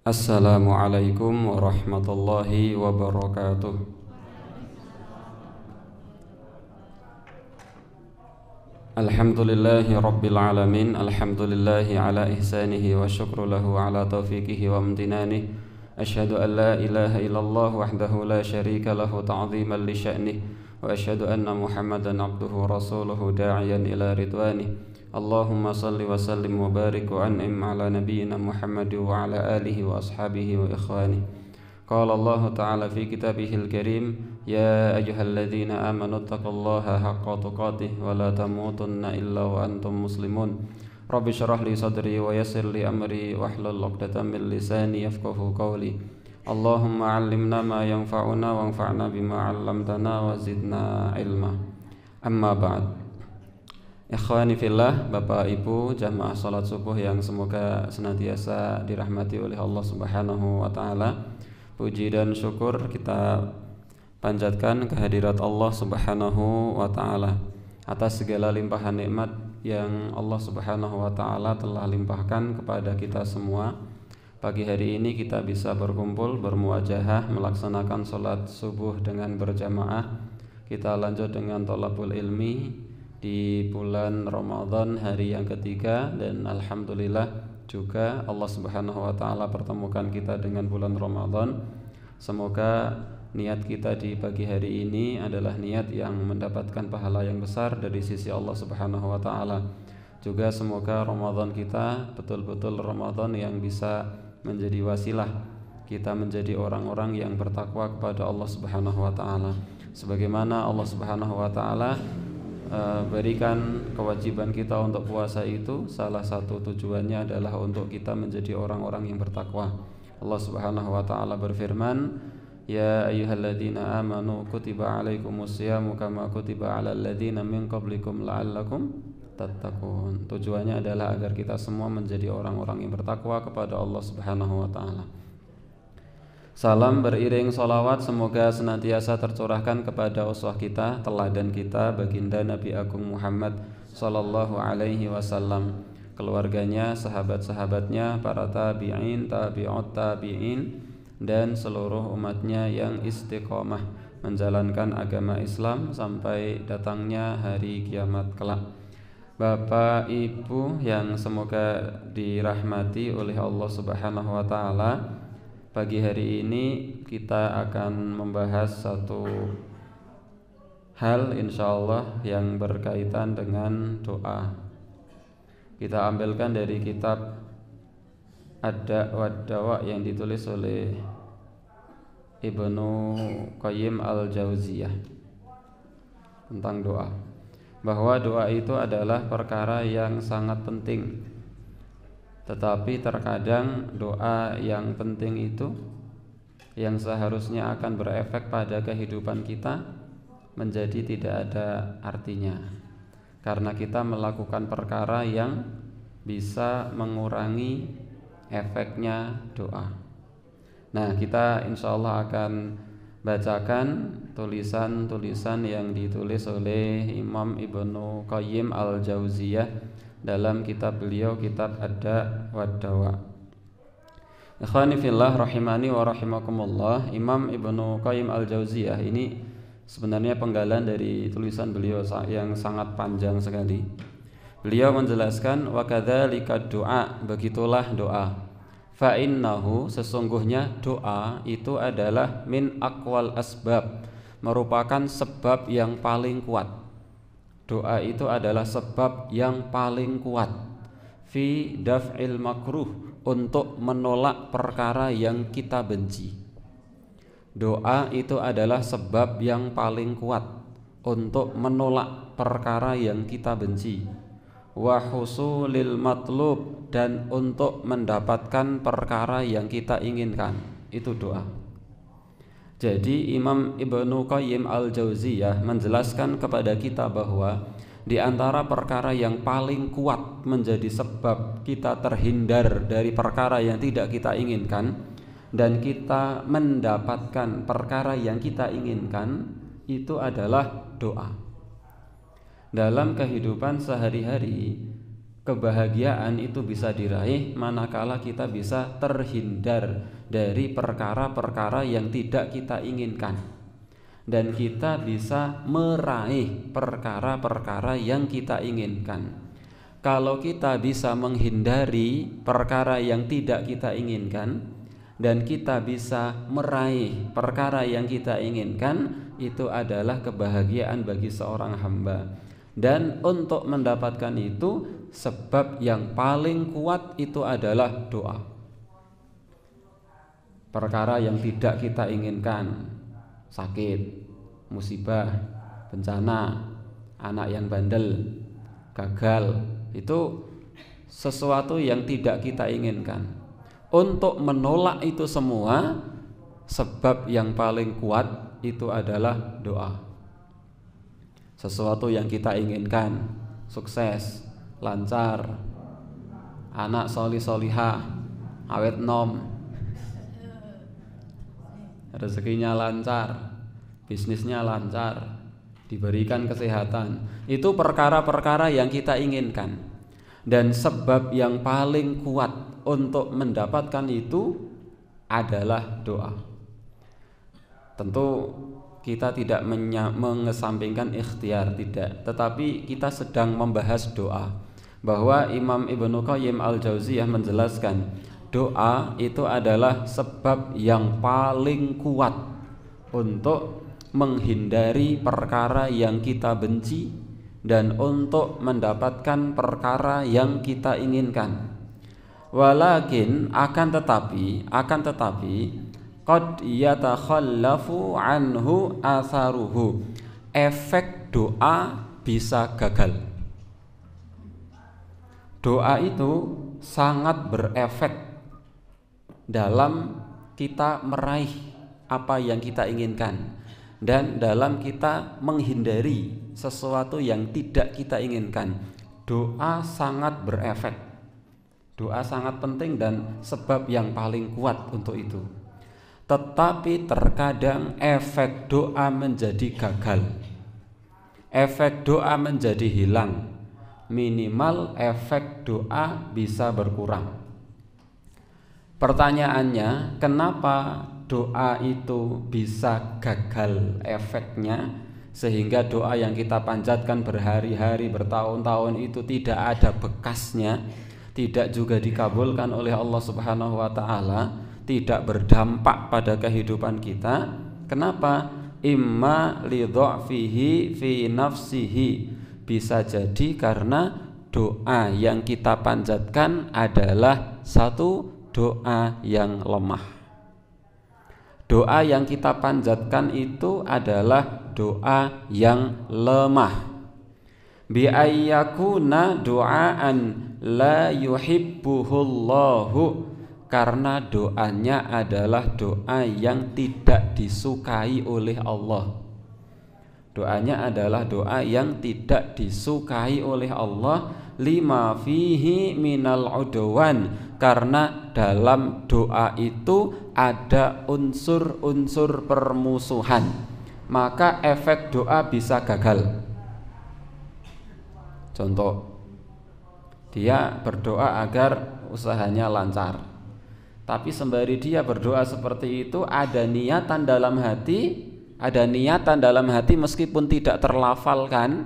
Assalamualaikum warahmatullahi wabarakatuh. Alhamdulillahi rabbil alamin. Alhamdulillahi ala ihsanihi wa syukru lahu ala taufiqihi wa amtinanihi. Asyhadu an la ilaha illallah wahdahu la syarika lahu ta'ziman li sya'nihi. Wa asyhadu anna Muhammadan abduhu rasuluhu da'iyan ila ridwanihi. Allahumma salli wa sallim wa barik wa an'im ala nabiyyina Muhammad wa ala alihi wa ashabihi wa ikhwani. Qala Allah ta'ala fi kitabihil karim, ya ayyuhalladzina amanu taqullaha haqqa tuqatih wa la tamutunna illa wa antum muslimun. Rabbi syrah li sadri wa yassir li amri wahlul 'uqdatam min lisani yafqahu qawli. Allahumma 'allimna ma yanfa'una wanfa'na bima 'allamtana wa zidna ilma. Amma ba'd. Ikhwani fillah, Bapak Ibu jamaah salat subuh yang semoga senantiasa dirahmati oleh Allah Subhanahu wa taala. Puji dan syukur kita panjatkan kehadirat Allah Subhanahu wa taala atas segala limpahan nikmat yang Allah Subhanahu wa taala telah limpahkan kepada kita semua. Pagi hari ini kita bisa berkumpul bermuajahah melaksanakan salat subuh dengan berjamaah. Kita lanjut dengan thalabul ilmi di bulan Ramadan hari yang ketiga, dan alhamdulillah juga Allah Subhanahu wa taala pertemukan kita dengan bulan Ramadan. Semoga niat kita di pagi hari ini adalah niat yang mendapatkan pahala yang besar dari sisi Allah Subhanahu wa taala. Juga semoga Ramadan kita betul-betul Ramadan yang bisa menjadi wasilah kita menjadi orang-orang yang bertakwa kepada Allah Subhanahu wa taala. Sebagaimana Allah Subhanahu wa taala berikan kewajiban kita untuk puasa itu, salah satu tujuannya adalah untuk kita menjadi orang-orang yang bertakwa. Allah Subhanahu wa taala berfirman, ya ayyuhalladzina amanu kutiba alaikumusyamu kama kutiba alal ladzina min qablikum la'allakum tattaqun. Tujuannya adalah agar kita semua menjadi orang-orang yang bertakwa kepada Allah Subhanahu wa taala. Salam beriring solawat semoga senantiasa tercurahkan kepada uswah kita, teladan kita, baginda Nabi Agung Muhammad sallallahu alaihi wasallam, keluarganya, sahabat-sahabatnya, para tabi'in, tabi'ut tabi'in, dan seluruh umatnya yang istiqomah menjalankan agama Islam sampai datangnya hari kiamat kelak. Bapak Ibu yang semoga dirahmati oleh Allah Subhanahu wa taala, pagi hari ini kita akan membahas satu hal insyaallah yang berkaitan dengan doa. Kita ambilkan dari kitab Ad-Da' wad-Dawa yang ditulis oleh Ibnu Qayyim al-Jauziyah tentang doa, bahwa doa itu adalah perkara yang sangat penting. Tetapi terkadang doa yang penting itu, yang seharusnya akan berefek pada kehidupan kita, menjadi tidak ada artinya karena kita melakukan perkara yang bisa mengurangi efeknya doa. Nah, kita insyaallah akan bacakan tulisan-tulisan yang ditulis oleh Imam Ibnu Qayyim al-Jauziyah dalam kitab beliau, kitab Ad-Da' wad-Dawa. Ikhwani fillah rahimani wa rahimakumullah, Imam Ibnu Qayyim al-Jauziyah ini sebenarnya penggalan dari tulisan beliau yang sangat panjang sekali. Beliau menjelaskan, wa kadzalika du'a, begitulah doa. Fa innahu, sesungguhnya doa itu adalah min aqwal asbab, merupakan sebab yang paling kuat. Doa itu adalah sebab yang paling kuat fi daf'il makruh, untuk menolak perkara yang kita benci. Doa itu adalah sebab yang paling kuat untuk menolak perkara yang kita benci. Wa husulil matlub, dan untuk mendapatkan perkara yang kita inginkan. Itu doa. Jadi Imam Ibnu Qayyim al-Jauziyah menjelaskan kepada kita bahwa di antara perkara yang paling kuat menjadi sebab kita terhindar dari perkara yang tidak kita inginkan dan kita mendapatkan perkara yang kita inginkan, itu adalah doa. Dalam kehidupan sehari-hari, kebahagiaan itu bisa diraih manakala kita bisa terhindar dari perkara-perkara yang tidak kita inginkan, dan kita bisa meraih perkara-perkara yang kita inginkan. Kalau kita bisa menghindari perkara yang tidak kita inginkan dan kita bisa meraih perkara yang kita inginkan, itu adalah kebahagiaan bagi seorang hamba. Dan untuk mendapatkan itu, sebab yang paling kuat itu adalah doa. Perkara yang tidak kita inginkan, sakit, musibah, bencana, anak yang bandel, gagal, itu sesuatu yang tidak kita inginkan. Untuk menolak itu semua, sebab yang paling kuat itu adalah doa. Sesuatu yang kita inginkan, sukses, lancar, anak solih solihah, awet nom, rezekinya lancar, bisnisnya lancar, diberikan kesehatan, itu perkara-perkara yang kita inginkan. Dan sebab yang paling kuat untuk mendapatkan itu adalah doa. Tentu kita tidak mengesampingkan ikhtiar, tidak, tetapi kita sedang membahas doa. Bahwa Imam Ibnu Qayyim al-Jauziyah menjelaskan, doa itu adalah sebab yang paling kuat untuk menghindari perkara yang kita benci dan untuk mendapatkan perkara yang kita inginkan. Walakin akan tetapi qad yatakhallafu anhu atharuhu, efek doa bisa gagal. Doa itu sangat berefek dalam kita meraih apa yang kita inginkan dan dalam kita menghindari sesuatu yang tidak kita inginkan. Doa sangat berefek. Doa sangat penting dan sebab yang paling kuat untuk itu. Tetapi terkadang efek doa menjadi gagal. Efek doa menjadi hilang. Minimal efek doa bisa berkurang. Pertanyaannya, kenapa doa itu bisa gagal efeknya, sehingga doa yang kita panjatkan berhari-hari, bertahun-tahun itu tidak ada bekasnya, tidak juga dikabulkan oleh Allah Subhanahu wa ta'ala, tidak berdampak pada kehidupan kita. Kenapa? Imma li dha'fihi fi nafsihi, bisa jadi karena doa yang kita panjatkan adalah satu doa yang lemah. Doa yang kita panjatkan itu adalah doa yang lemah. Bi ayyakuna du'aan la yuhibbuhullahu, karena doanya adalah doa yang tidak disukai oleh Allah. Doanya adalah doa yang tidak disukai oleh Allah, lima fihi minal udwan, karena dalam doa itu ada unsur-unsur permusuhan, maka efek doa bisa gagal. Contoh, dia berdoa agar usahanya lancar, tapi sembari dia berdoa seperti itu ada niatan dalam hati meskipun tidak terlafalkan,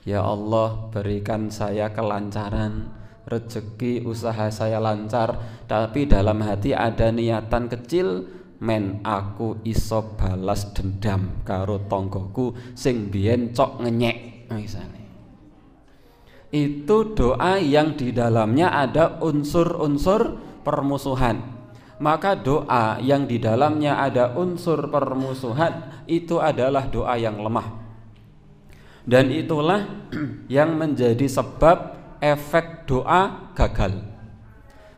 ya Allah berikan saya kelancaran, rezeki usaha saya lancar, tapi dalam hati ada niatan kecil, men aku iso balas dendam karo tonggoku sing biyen cok ngenyek misalnya. Itu doa yang di dalamnya ada unsur-unsur permusuhan. Maka doa yang di dalamnya ada unsur permusuhan itu adalah doa yang lemah. Dan itulah yang menjadi sebab efek doa gagal,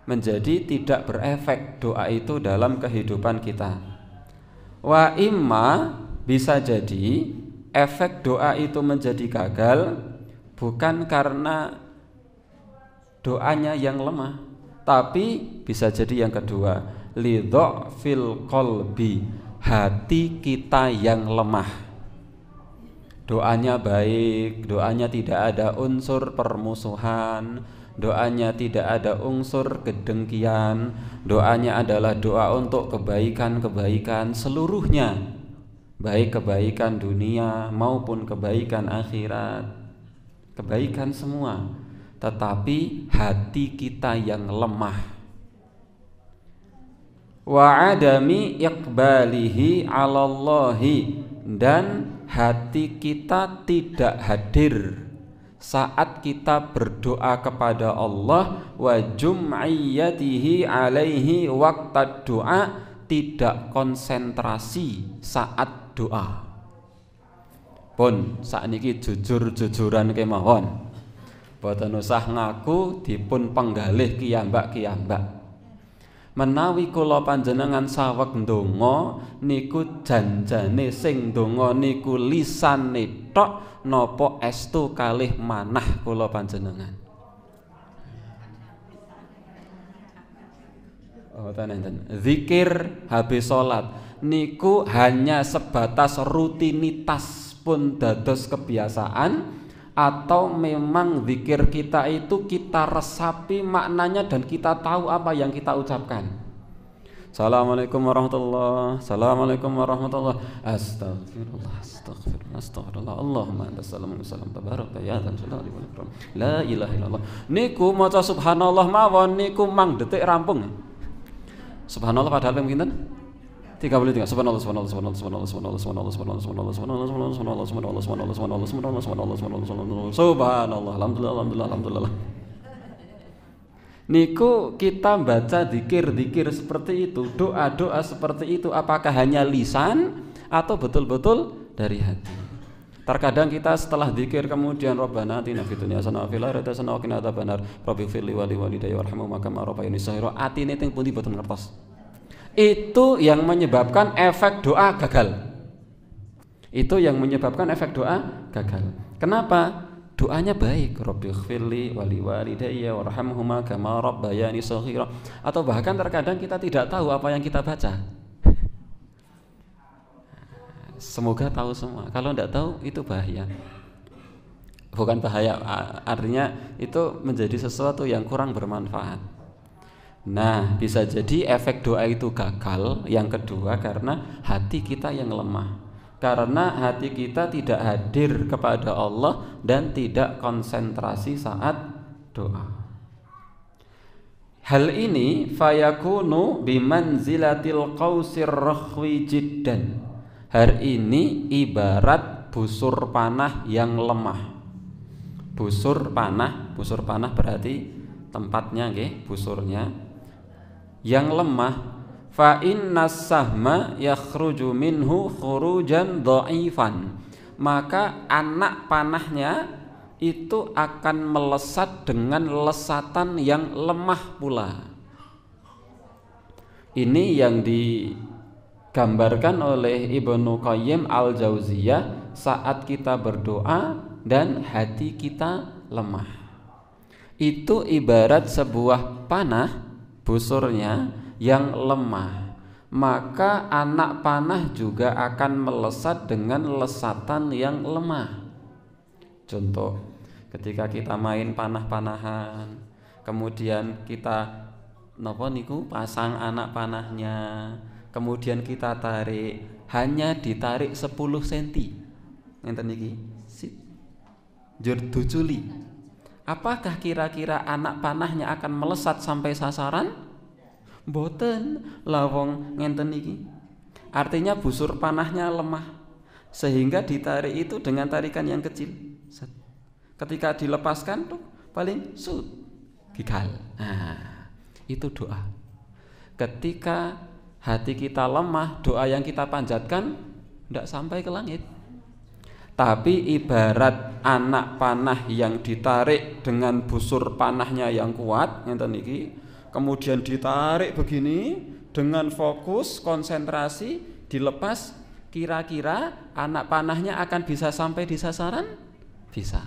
menjadi tidak berefek doa itu dalam kehidupan kita. Wa imma, bisa jadi efek doa itu menjadi gagal bukan karena doanya yang lemah, tapi bisa jadi yang kedua, lidha'fil qalbi, hati kita yang lemah. doanya baik, doanya tidak ada unsur permusuhan, doanya tidak ada unsur kedengkian, doanya adalah doa untuk kebaikan-kebaikan seluruhnya, baik kebaikan dunia maupun kebaikan akhirat, kebaikan semua. Tetapi hati kita yang lemah, wa adami iqbalihi 'alallahi, dan hati kita tidak hadir saat kita berdoa kepada Allah, wa jum'iyatihi alaihi waqtad doa, tidak konsentrasi saat doa. Pun sakniki jujur-jujuran kemawon, boten usah ngaku dipun penggalih kiyambak-kiyambak. Menawi kula panjenengan saweg ndonga niku janjane sing ndonga niku lisane tok napa estu kalih manah kula panjenengan. Oh tenan. Zikir habis salat niku hanya sebatas rutinitas pun dados kebiasaan, atau memang zikir kita itu kita resapi maknanya dan kita tahu apa yang kita ucapkan. Assalamualaikum warahmatullahi, assalamualaikum warahmatullahi, astagfirullah, astagfirullah, astagfirullah, Allahumma antas salam salam tabarak ya dzal jalali wal ikram, la ilaha illallah. Niku maca subhanallah mawon niku mang detik rampung. Subhanallah padahal ping pinten? 33. Subhanallah, subhanallah, subhanallah, subhanallah, subhanallah, subhanallah, subhanallah, subhanallah, subhanallah, subhanallah, subhanallah, subhanallah, subhanallah, subhanallah, subhanallah, subhanallah, subhanallah, subhanallah, alhamdulillah, alhamdulillah, alhamdulillah. Niku kita baca zikir-zikir seperti itu, doa-doa seperti itu, apakah hanya lisan atau betul-betul dari hati? Terkadang kita setelah zikir kemudian Rabbana atina fid dunya hasanah wa fil akhirati hasanah wa qina adzabannar, rabbighfir li wa liwalidayya warhamhuma kama rabbayani shaghira. Atine teng pundi boten ngertos. Itu yang menyebabkan efek doa gagal. Itu yang menyebabkan efek doa gagal. Kenapa? Doanya baik, rabbighfirli wa liwalidayya warhamhuma kama rabbayani shaghira, atau bahkan terkadang kita tidak tahu apa yang kita baca. Semoga tahu semua. Kalau tidak tahu itu bahaya. Bukan bahaya, artinya itu menjadi sesuatu yang kurang bermanfaat. Nah, bisa jadi efek doa itu gagal. Yang kedua karena hati kita yang lemah, karena hati kita tidak hadir kepada Allah dan tidak konsentrasi saat doa. Hal ini fayakunu bimanzilatil qausir rakhwi jiddan. Hal ini ibarat busur panah yang lemah. Busur panah berarti tempatnya nggih, busurnya yang lemah. Fa innas sahma yakhruju minhu khurujan dha'ifan, maka anak panahnya itu akan melesat dengan lesatan yang lemah pula. Ini yang digambarkan oleh Ibnu Qayyim al-Jauziyah saat kita berdoa dan hati kita lemah. Itu ibarat sebuah panah, busurnya yang lemah, maka anak panah juga akan melesat dengan lesatan yang lemah. Contoh, ketika kita main panah-panahan, kemudian kita pasang anak panahnya, kemudian kita tarik, hanya ditarik 10 cm. Ngenten niki, jur duculi. Apakah kira-kira anak panahnya akan melesat sampai sasaran? Boten, lawong ngenten iki. Artinya busur panahnya lemah, sehingga ditarik itu dengan tarikan yang kecil. Ketika dilepaskan tuh paling gigal. Nah, itu doa. Ketika hati kita lemah, doa yang kita panjatkan tidak sampai ke langit. Tapi ibarat anak panah yang ditarik dengan busur panahnya yang kuat, ngenten iki. Kemudian ditarik begini dengan fokus, konsentrasi, dilepas, kira-kira anak panahnya akan bisa sampai di sasaran? Bisa.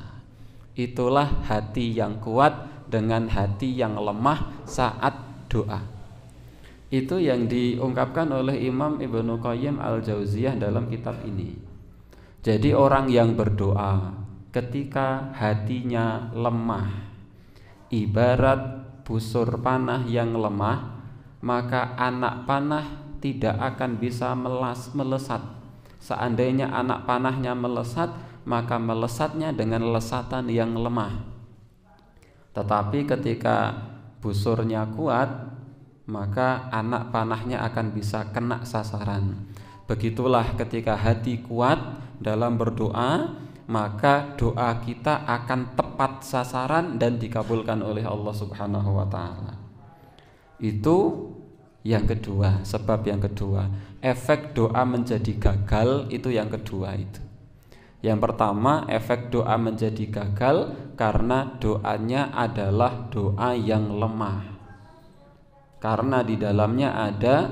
Itulah hati yang kuat dengan hati yang lemah saat doa. Itu yang diungkapkan oleh Imam Ibnu Qayyim al-Jauziyah dalam kitab ini. Jadi orang yang berdoa ketika hatinya lemah, ibarat busur panah yang lemah, maka anak panah tidak akan bisa melesat. Seandainya anak panahnya melesat, maka melesatnya dengan lesatan yang lemah. Tetapi ketika busurnya kuat, maka anak panahnya akan bisa kena sasaran. Begitulah ketika hati kuat dalam berdoa, maka doa kita akan tepat sasaran dan dikabulkan oleh Allah Subhanahu wa taala. Itu yang kedua, sebab yang kedua, efek doa menjadi gagal itu yang kedua itu. Yang pertama, efek doa menjadi gagal karena doanya adalah doa yang lemah. Karena di dalamnya ada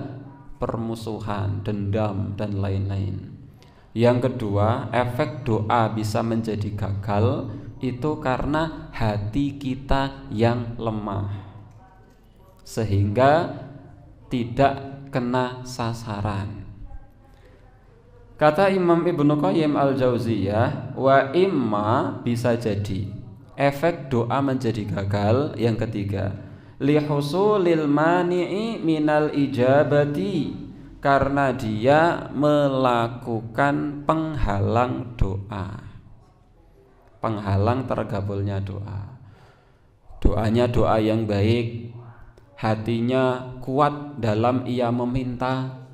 permusuhan, dendam, dan lain-lain. Yang kedua, efek doa bisa menjadi gagal itu karena hati kita yang lemah, sehingga tidak kena sasaran. Kata Imam Ibnu Qayyim Al-Jauziyah, wa imma, bisa jadi efek doa menjadi gagal yang ketiga, li husulil mani'i minal ijabati, karena dia melakukan penghalang doa, penghalang terkabulnya doa. Doanya doa yang baik, hatinya kuat dalam ia meminta,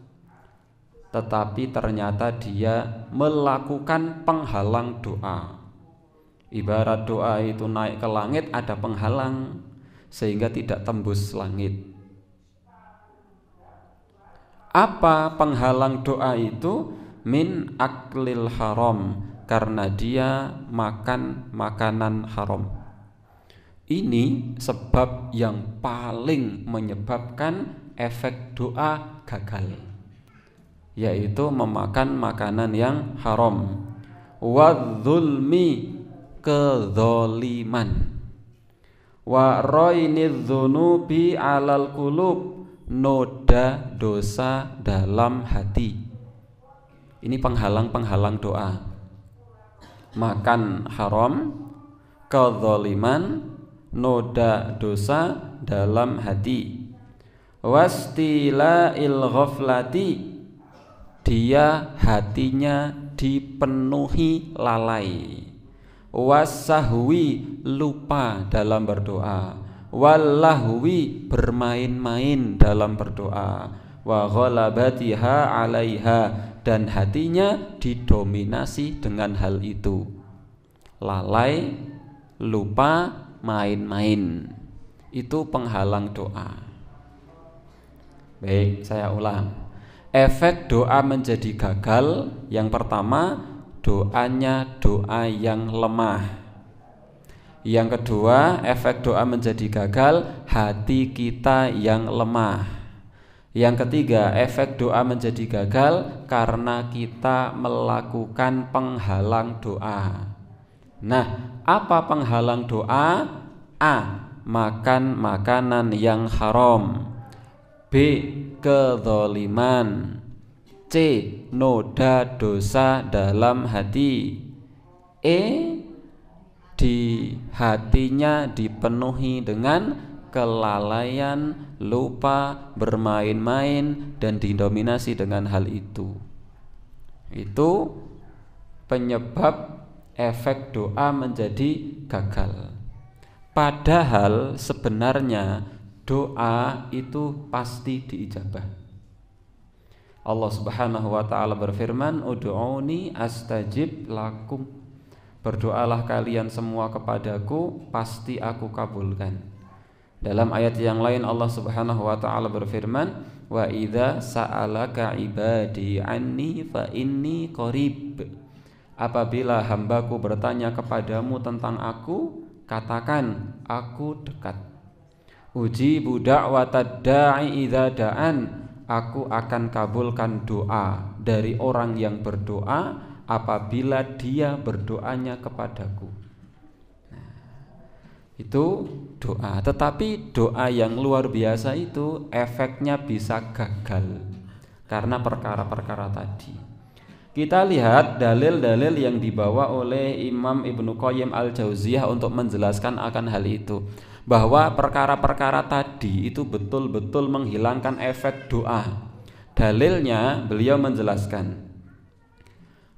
tetapi ternyata dia melakukan penghalang doa. Ibarat doa itu naik ke langit, ada penghalang sehingga tidak tembus langit. Apa penghalang doa itu? Min aklil haram, karena dia makan makanan haram. Ini sebab yang paling menyebabkan efek doa gagal, yaitu memakan makanan yang haram. Wadzulmi, kezoliman. Wa rainidz dzunubi alal qulub, noda dosa dalam hati. Ini penghalang-penghalang doa. Makan haram, kezoliman, noda dosa dalam hati. Wastila'il ghaflati, dia hatinya dipenuhi lalai. Wasahwi, lupa dalam berdoa. Wallahwi, bermain-main dalam berdoa. Wa ghalabatiha 'alaiha, dan hatinya didominasi dengan hal itu. Lalai, lupa, main-main. Itu penghalang doa. Baik, saya ulang. Efek doa menjadi gagal, yang pertama, doanya doa yang lemah. Yang kedua, efek doa menjadi gagal, hati kita yang lemah. Yang ketiga, efek doa menjadi gagal karena kita melakukan penghalang doa. Nah, apa penghalang doa? A. Makan makanan yang haram. B. Kezoliman. C. Noda dosa dalam hati. E. Di hatinya dipenuhi dengan kelalaian, lupa, bermain-main, dan didominasi dengan hal itu. Itu penyebab efek doa menjadi gagal. Padahal sebenarnya doa itu pasti diijabah. Allah Subhanahu wa taala berfirman, "Ud'uni astajib lakum." Berdoalah kalian semua kepadaku, pasti aku kabulkan. Dalam ayat yang lain Allah Subhanahu wa taala berfirman, "Wa idza sa'alaka ibadi anni fa inni qarib." Apabila hambaku bertanya kepadamu tentang aku, katakan, aku dekat. Ujibu da'watad da'i idza da'an. Aku akan kabulkan doa dari orang yang berdoa apabila dia berdoanya kepadaku. Nah, itu doa. Tetapi doa yang luar biasa itu efeknya bisa gagal karena perkara-perkara tadi. Kita lihat dalil-dalil yang dibawa oleh Imam Ibnu Qayyim Al-Jauziyah untuk menjelaskan akan hal itu, bahwa perkara-perkara tadi itu betul-betul menghilangkan efek doa. Dalilnya beliau menjelaskan,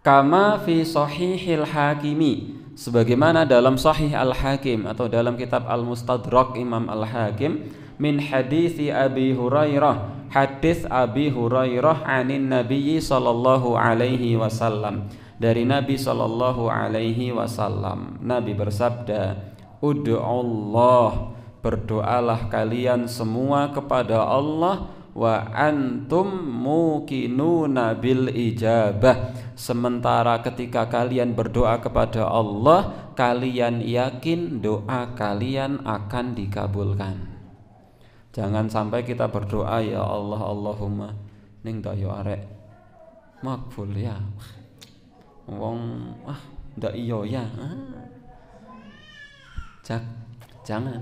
kama fi sahihil hakimi, sebagaimana dalam Sahih Al-Hakim atau dalam kitab Al-Mustadrak Imam Al-Hakim, min hadisi Abi Hurairah, hadis Abi Hurairah anin Nabi sallallahu alaihi wasallam, dari Nabi sallallahu alaihi wasallam. Nabi bersabda, ud'ullah, berdoalah kalian semua kepada Allah, wa antum muqinuna bil ijabah, sementara ketika kalian berdoa kepada Allah, kalian yakin doa kalian akan dikabulkan. Jangan sampai kita berdoa, ya Allah, Allahumma ning tak yo arek makbul ya. Wong ndak iyo ya. Jangan.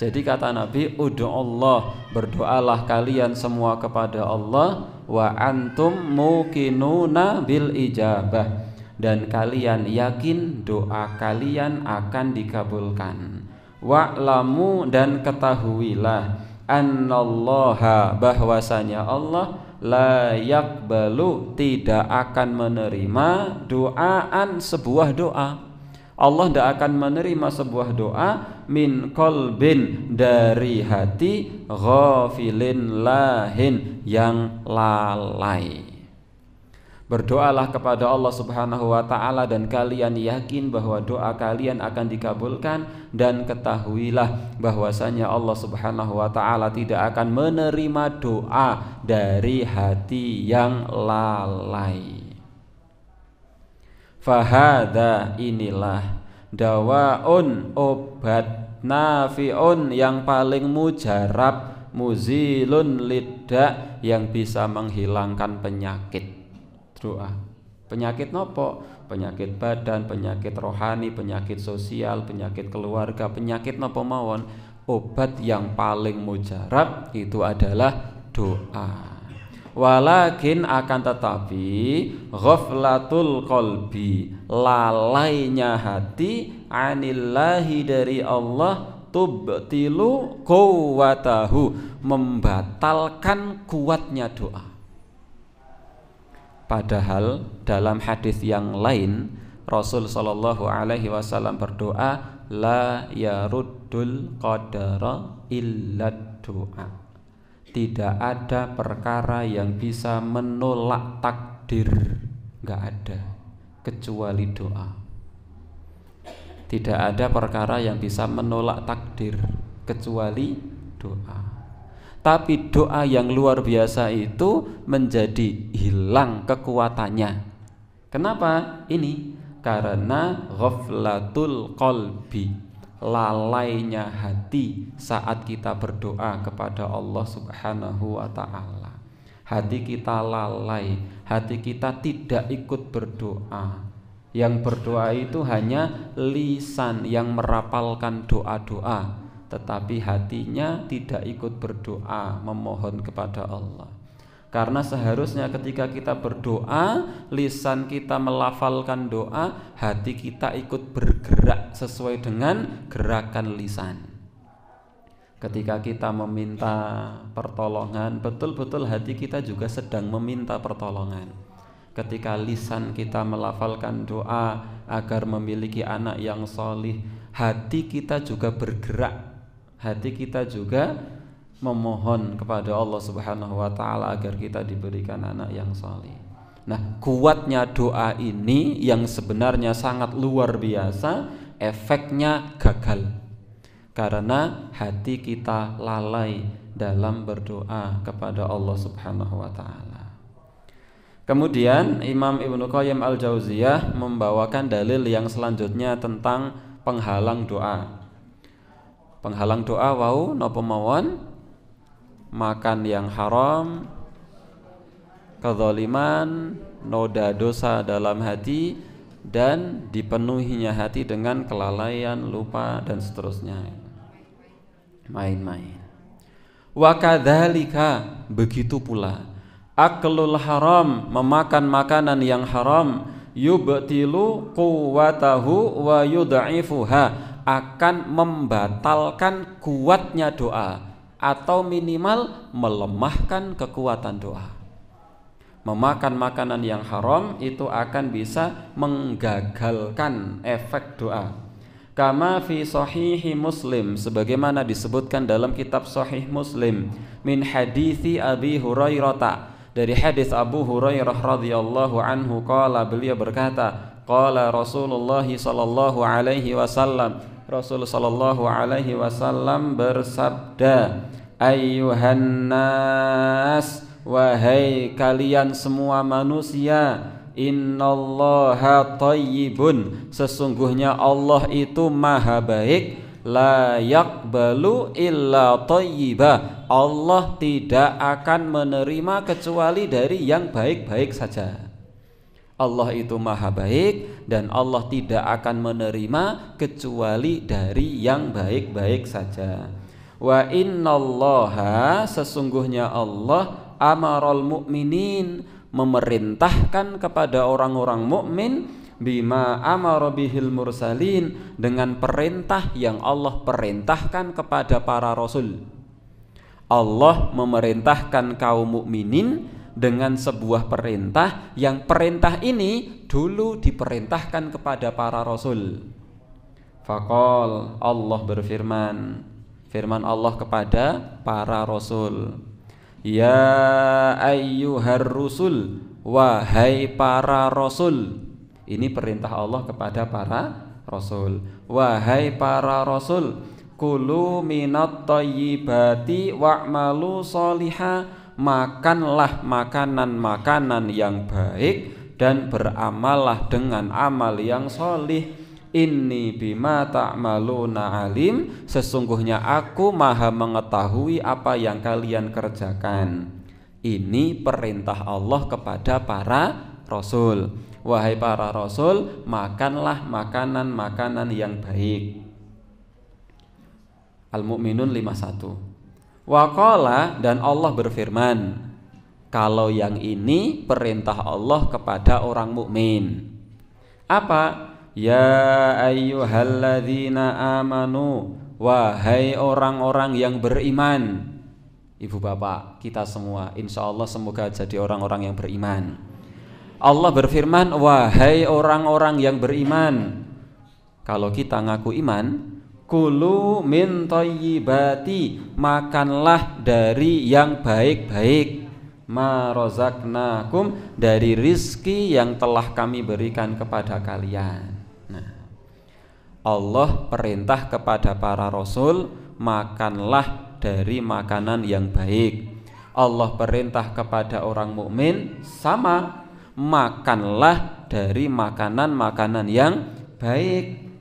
Jadi kata Nabi, ud'ullah, berdoalah kalian semua kepada Allah, wa antum muqinuna bil ijabah, dan kalian yakin doa kalian akan dikabulkan. Wa'lamu, dan ketahuilah, annallaha, bahwasanya Allah, la yakbalu, tidak akan menerima doaan, sebuah doa. Allah tidak akan menerima sebuah doa min qalbin, dari hati, ghafilin lahin, yang lalai. Berdoalah kepada Allah Subhanahu wa ta'ala dan kalian yakin bahwa doa kalian akan dikabulkan, dan ketahuilah bahwasanya Allah Subhanahu wa ta'ala tidak akan menerima doa dari hati yang lalai. Fahada, inilah dawaun, obat nafi'un, yang paling mujarab, muzilun lidda, yang bisa menghilangkan penyakit. Doa. Penyakit nopo? Penyakit badan, penyakit rohani, penyakit sosial, penyakit keluarga, penyakit nopo mawon. Obat yang paling mujarab itu adalah doa. Walakin, akan tetapi, ghaflatul qalbi, lalainya hati, anillahi, dari Allah, tubtilu quwwatahu, membatalkan kuatnya doa. Padahal dalam hadis yang lain Rasul sallallahu alaihi wasallam berdoa, la yaruddul qadara illa doa. Tidak ada perkara yang bisa menolak takdir, enggak ada, kecuali doa. Tidak ada perkara yang bisa menolak takdir kecuali doa. Tapi doa yang luar biasa itu menjadi hilang kekuatannya. Kenapa? Ini karena ghaflatul qalbi, lalainya hati saat kita berdoa kepada Allah Subhanahu wa ta'ala. Hati kita lalai, hati kita tidak ikut berdoa. Yang berdoa itu hanya lisan yang merapalkan doa-doa, tetapi hatinya tidak ikut berdoa, memohon kepada Allah. Karena seharusnya ketika kita berdoa, lisan kita melafalkan doa, hati kita ikut bergerak sesuai dengan gerakan lisan. Ketika kita meminta pertolongan, betul-betul hati kita juga sedang meminta pertolongan. Ketika lisan kita melafalkan doa agar memiliki anak yang solih, hati kita juga bergerak. Hati kita juga memohon kepada Allah Subhanahu wa ta'ala agar kita diberikan anak yang saleh. Nah, kuatnya doa ini yang sebenarnya sangat luar biasa, efeknya gagal karena hati kita lalai dalam berdoa kepada Allah Subhanahu wa ta'ala. Kemudian Imam Ibnu Qayyim Al-Jauziyah membawakan dalil yang selanjutnya tentang penghalang doa. Penghalang doa wau napa mawon? Makan yang haram, kezaliman, noda dosa dalam hati, dan dipenuhinya hati dengan kelalaian, lupa, dan seterusnya. Main-main. Wa kadzalika, begitu pula Aklul haram, memakan makanan yang haram, yubtilu quwwatahu wa yudha'ifuha, akan membatalkan kuatnya doa atau minimal melemahkan kekuatan doa. Memakan makanan yang haram itu akan bisa menggagalkan efek doa. Kama fi sahihi Muslim, sebagaimana disebutkan dalam kitab Sahih Muslim, min hadithi Abi Hurairah, dari hadis Abu Hurairah radhiyallahu anhu, qala, beliau berkata, qala Rasulullah sallallahu alaihi wasallam, Rasul sallallahu alaihi wasallam bersabda, ayyuhan nas, wahai kalian semua manusia, innallaha thayyibun, sesungguhnya Allah itu maha baik, la yaqbalu illa thayyiba, Allah tidak akan menerima kecuali dari yang baik-baik saja. Allah itu maha baik dan Allah tidak akan menerima kecuali dari yang baik-baik saja. Wa innallaha, sesungguhnya Allah, amaral mu'minin, memerintahkan kepada orang-orang mukmin, bima amara bihil mursalin, dengan perintah yang Allah perintahkan kepada para rasul. Allah memerintahkan kaum mukminin dengan sebuah perintah yang perintah ini dulu diperintahkan kepada para rasul. Faqal, Allah berfirman, firman Allah kepada para rasul, ya ayyuhar rusul, wahai para rasul. Ini perintah Allah kepada para rasul. Wahai para rasul, kulu minat thayyibati wa'malu sholiha, makanlah makanan-makanan yang baik dan beramallah dengan amal yang sholih. Inni bima ta'maluna alim, sesungguhnya aku maha mengetahui apa yang kalian kerjakan. Ini perintah Allah kepada para rasul. Wahai para rasul, makanlah makanan-makanan yang baik. Al-Mu'minun 51. Wa qala, dan Allah berfirman, kalau yang ini perintah Allah kepada orang mukmin. Apa? Ya ayyuhalladzina amanu, wahai orang-orang yang beriman. Ibu bapak kita semua, insya Allah semoga jadi orang-orang yang beriman. Allah berfirman, wahai orang-orang yang beriman. Kalau kita ngaku iman, kulu min thayyibati, makanlah dari yang baik-baik, ma razaqnakum, dari rizki yang telah kami berikan kepada kalian. Nah, Allah perintah kepada para rasul, makanlah dari makanan yang baik. Allah perintah kepada orang mukmin sama, makanlah dari makanan-makanan yang baik.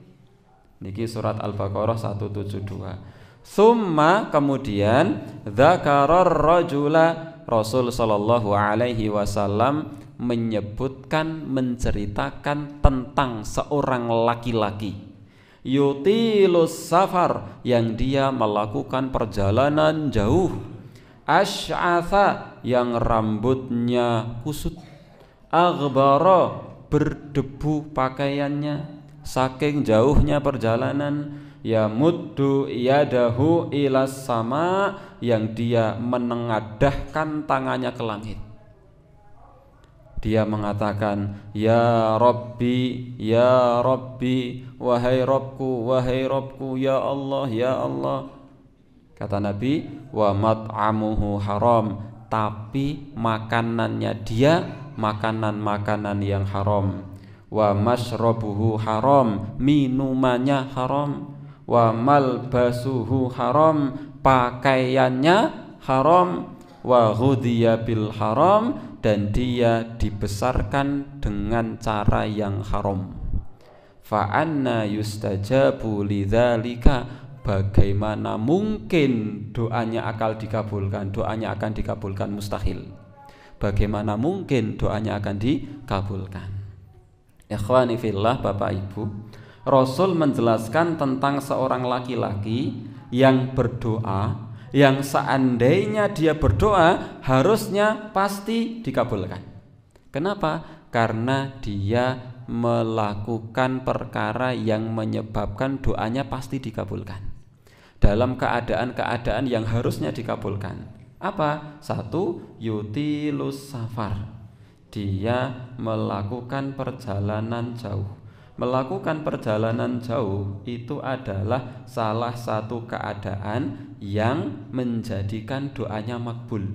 Niki surat Al-Baqarah 172. Summa, kemudian, dzakarar rajula, Rasul sallallahu alaihi wasallam menyebutkan, menceritakan tentang seorang laki-laki, yutilus safar, yang dia melakukan perjalanan jauh, asy'atha, yang rambutnya kusut, aghbara, berdebu pakaiannya saking jauhnya perjalanan, yamuddu yadahu ilas sama, yang dia menengadahkan tangannya ke langit. Dia mengatakan, ya Rabbi, ya Rabbi, wahai Rabbku, wahai Rabbku, ya Allah, ya Allah. Kata Nabi, wa mat'amuhu haram, tapi makanannya dia makanan-makanan yang haram. Wa mashrabuhu haram, minumannya haram. Wa malbasuhu haram, pakaiannya haram. Wa ghudhiya bil haram, dan dia dibesarkan dengan cara yang haram. Fa anna yustajabu lidzalika, bagaimana mungkin doanya akan dikabulkan? Doanya akan dikabulkan mustahil. Bagaimana mungkin doanya akan dikabulkan? Ikhwani fillah, Bapak Ibu, Rasul menjelaskan tentang seorang laki-laki yang berdoa yang seandainya dia berdoa harusnya pasti dikabulkan. Kenapa? Karena dia melakukan perkara yang menyebabkan doanya pasti dikabulkan dalam keadaan-keadaan yang harusnya dikabulkan. Apa? 1. Yutilus safar, dia melakukan perjalanan jauh. Melakukan perjalanan jauh itu adalah salah satu keadaan yang menjadikan doanya makbul.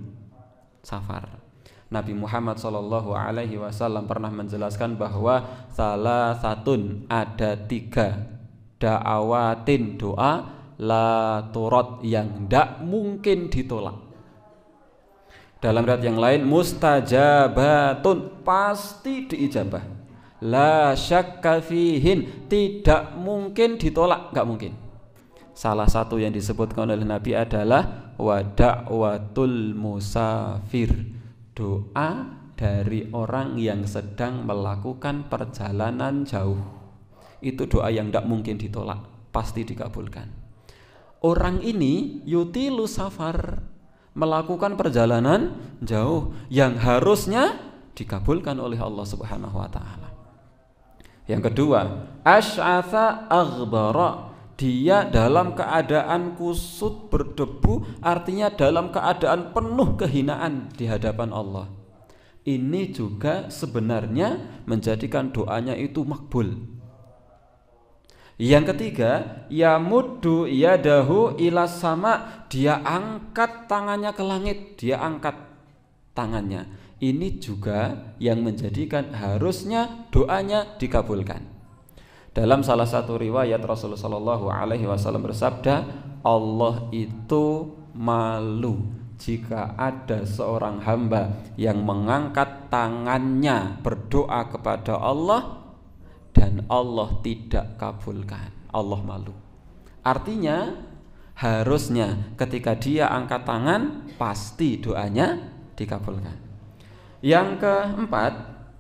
Safar. Nabi Muhammad SAW pernah menjelaskan bahwa salah satun, ada 3 da'awatin, doa la turad, yang tidak mungkin ditolak. Dalam riwayat yang lain, mustajabatun, pasti diijabah. La syakka fihin, tidak mungkin ditolak, enggak mungkin. Salah satu yang disebutkan oleh Nabi adalah wa da'watul musafir, doa dari orang yang sedang melakukan perjalanan jauh. Itu doa yang enggak mungkin ditolak, pasti dikabulkan. Orang ini yutilu safar, melakukan perjalanan jauh yang harusnya dikabulkan oleh Allah Subhanahu wa taala. Yang kedua, asy'atsa aghbara, dia dalam keadaan kusut berdebu, artinya dalam keadaan penuh kehinaan di hadapan Allah. Ini juga sebenarnya menjadikan doanya itu makbul. Yang ketiga, yamuddu yadahu ilas sama, dia angkat tangannya ke langit, dia angkat tangannya. Ini juga yang menjadikan harusnya doanya dikabulkan. Dalam salah satu riwayat Rasulullah SAW bersabda, Allah itu malu jika ada seorang hamba yang mengangkat tangannya berdoa kepada Allah dan Allah tidak kabulkan. Allah malu. Artinya harusnya ketika dia angkat tangan pasti doanya dikabulkan. Yang keempat,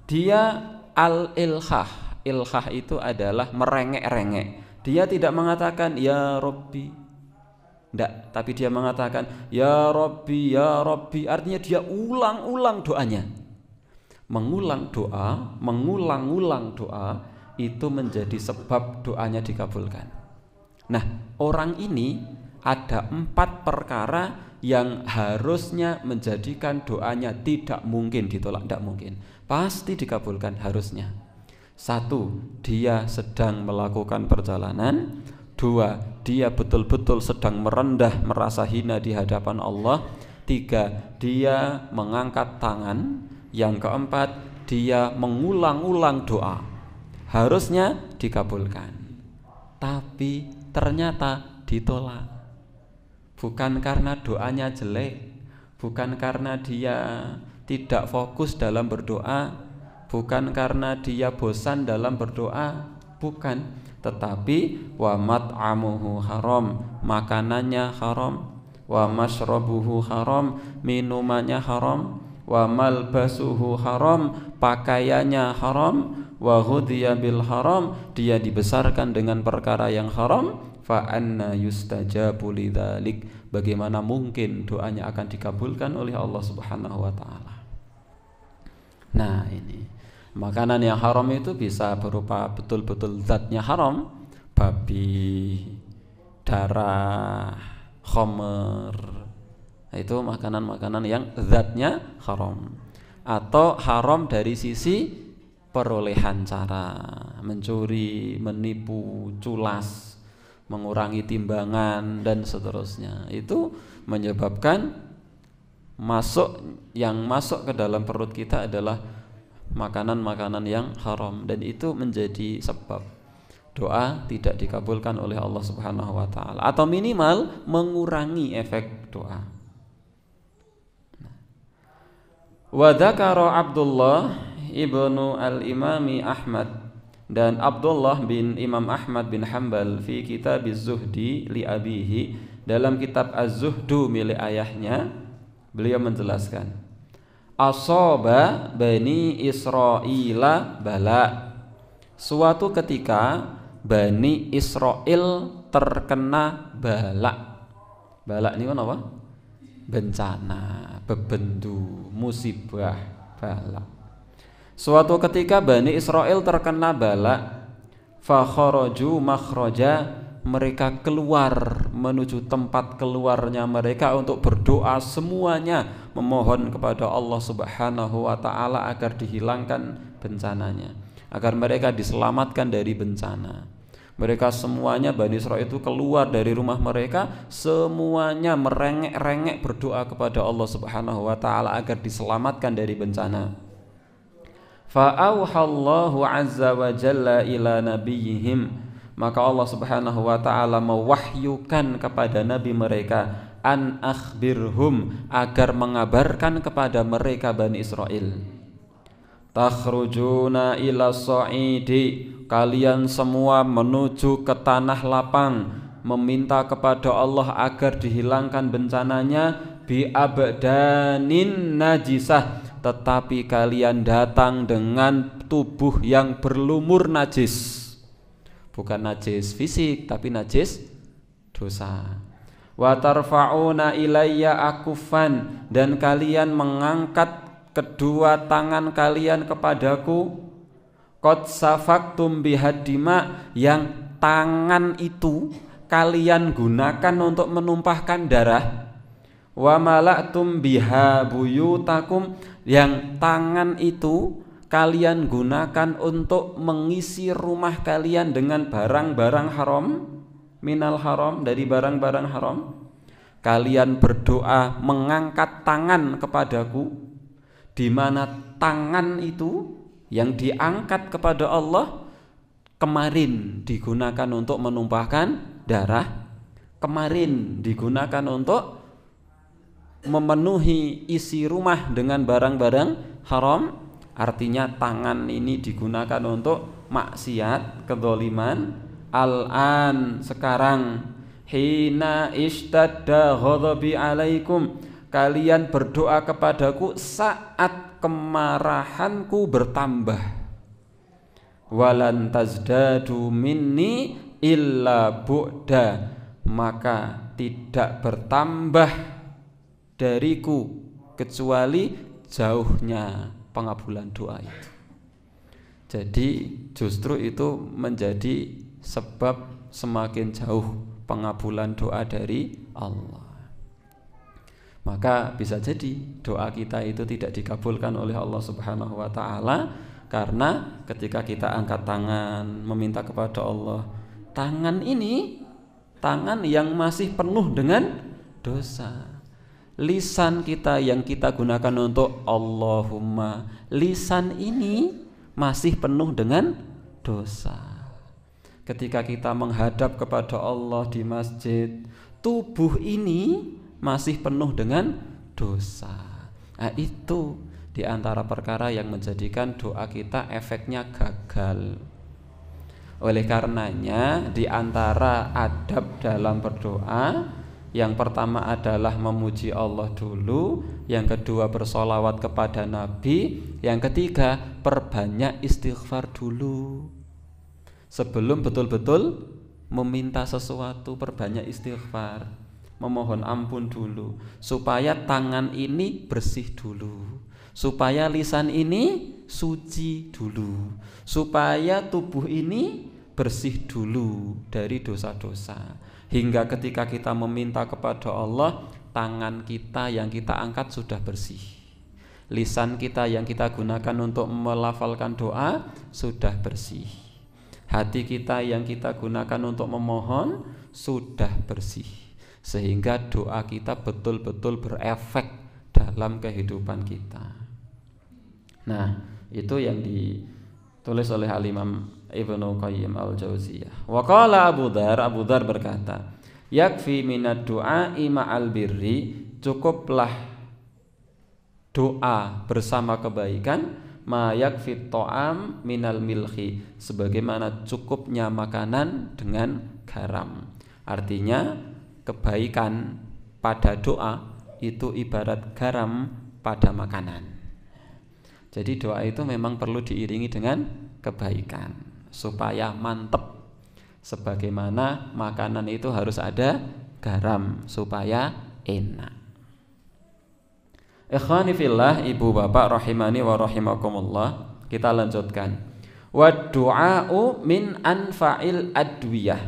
dia al-ilhah. Ilhah itu adalah merengek-rengek. Dia tidak mengatakan ya Rabbi, tidak, tapi dia mengatakan ya Rabbi, ya Rabbi. Artinya dia ulang-ulang doanya. Mengulang doa, mengulang-ulang doa itu menjadi sebab doanya dikabulkan. Nah, orang ini ada 4 perkara yang harusnya menjadikan doanya tidak mungkin ditolak, tidak mungkin, pasti dikabulkan harusnya. 1, dia sedang melakukan perjalanan. 2, dia betul-betul sedang merendah, merasa hina di hadapan Allah. 3, dia mengangkat tangan. Yang keempat, dia mengulang-ulang doa, harusnya dikabulkan, tapi ternyata ditolak. Bukan karena doanya jelek, bukan karena dia tidak fokus dalam berdoa, bukan karena dia bosan dalam berdoa, bukan, tetapi wa mat'amuhu haram, makanannya haram, wa mashrabuhu haram, minumannya haram, wa malbasuhu haram, pakaiannya haram, wa ghudhiya bil haram, dia dibesarkan dengan perkara yang haram. Fa anna yustajabu lidzalik, bagaimana mungkin doanya akan dikabulkan oleh Allah Subhanahu wa taala. Nah, ini makanan yang haram itu bisa berupa betul-betul zatnya haram, babi, darah, khamr. Itu makanan-makanan yang zatnya haram, atau haram dari sisi perolehan cara, mencuri, menipu, culas, mengurangi timbangan dan seterusnya. Itu menyebabkan yang masuk ke dalam perut kita adalah makanan-makanan yang haram, dan itu menjadi sebab doa tidak dikabulkan oleh Allah Subhanahu wa taala, atau minimal mengurangi efek doa. Wa dzakara Abdullah ibnu al-Imami Ahmad, dan Abdullah bin Imam Ahmad bin Hanbal fi kitab Az-Zuhdi li abihi, dalam kitab Az-Zuhdu milik ayahnya, beliau menjelaskan asaba bani Israila bala, suatu ketika Bani Israel terkena bala. Balak niku napa? Bencana, bebendu, musibah, balak. Suatu ketika Bani Israel terkena balak, fa kharaju makhraja, mereka keluar menuju tempat keluarnya mereka untuk berdoa semuanya, memohon kepada Allah Subhanahu wa taala agar dihilangkan bencananya, agar mereka diselamatkan dari bencana. Mereka semuanya Bani Israil itu keluar dari rumah mereka, semuanya merengek-rengek berdoa kepada Allah Subhanahu wa taala agar diselamatkan dari bencana. Fa'auhallahu azza wa jalla ila nabiyihim, maka Allah Subhanahu wa taala mewahyukan kepada nabi mereka, an akhbirhum, agar mengabarkan kepada mereka Bani Israil. Takhrujuna ila sa'idi, kalian semua menuju ke tanah lapang, meminta kepada Allah agar dihilangkan bencananya, bi abdanin najisah, tetapi kalian datang dengan tubuh yang berlumur najis. Bukan najis fisik, tapi najis dosa. Wa tarfa'una ilayya akufan, dan kalian mengangkat kedua tangan kalian kepadaku, qad safaktum bihadima, yang tangan itu kalian gunakan untuk menumpahkan darah, wa mala'tum biha buyutakum, yang tangan itu kalian gunakan untuk mengisi rumah kalian dengan barang-barang haram, minal haram, dari barang-barang haram. Kalian berdoa mengangkat tangan kepadaku, di mana tangan itu yang diangkat kepada Allah kemarin digunakan untuk menumpahkan darah, kemarin digunakan untuk memenuhi isi rumah dengan barang-barang haram. Artinya tangan ini digunakan untuk maksiat, kezaliman. Al-an, sekarang, hina ishtadda ghadabi alaikum, kalian berdoa kepadaku saat kemarahanku bertambah. Walan tazdadu minni illa bu'da, maka tidak bertambah dariku kecuali jauhnya pengabulan doa itu. Jadi justru itu menjadi sebab semakin jauh pengabulan doa dari Allah. Maka bisa jadi doa kita itu tidak dikabulkan oleh Allah Subhanahu wa taala karena ketika kita angkat tangan meminta kepada Allah, tangan ini tangan yang masih penuh dengan dosa. Lisan kita yang kita gunakan untuk Allahumma, lisan ini masih penuh dengan dosa. Ketika kita menghadap kepada Allah di masjid, tubuh ini masih penuh dengan dosa. Nah, itu di antara perkara yang menjadikan doa kita efeknya gagal. Oleh karenanya di antara adab dalam berdoa, yang pertama adalah memuji Allah dulu, yang kedua bersolawat kepada Nabi, yang ketiga perbanyak istighfar dulu. Sebelum betul-betul meminta sesuatu, perbanyak istighfar, memohon ampun dulu, supaya tangan ini bersih dulu, supaya lisan ini suci dulu, supaya tubuh ini bersih dulu dari dosa-dosa. Hingga ketika kita meminta kepada Allah, tangan kita yang kita angkat sudah bersih, lisan kita yang kita gunakan untuk melafalkan doa sudah bersih, hati kita yang kita gunakan untuk memohon sudah bersih, sehingga doa kita betul-betul berefek dalam kehidupan kita. Nah, itu yang ditulis oleh Al-Imam Ibnu Qayyim Al-Jauziyah. Wa qala Abu Dzar berkata, yakfi minad du'a'i ma'al birri, cukuplah doa bersama kebaikan, ma yakfi ta'am minal milhi, sebagaimana cukupnya makanan dengan garam. Artinya kebaikan pada doa itu ibarat garam pada makanan. Jadi doa itu memang perlu diiringi dengan kebaikan supaya mantep. Sebagaimana makanan itu harus ada garam supaya enak. Ikhwani fillah, ibu bapak rahimani wa rahimakumullah, kita lanjutkan. Wa du'a'u min anfa'il adwiyah.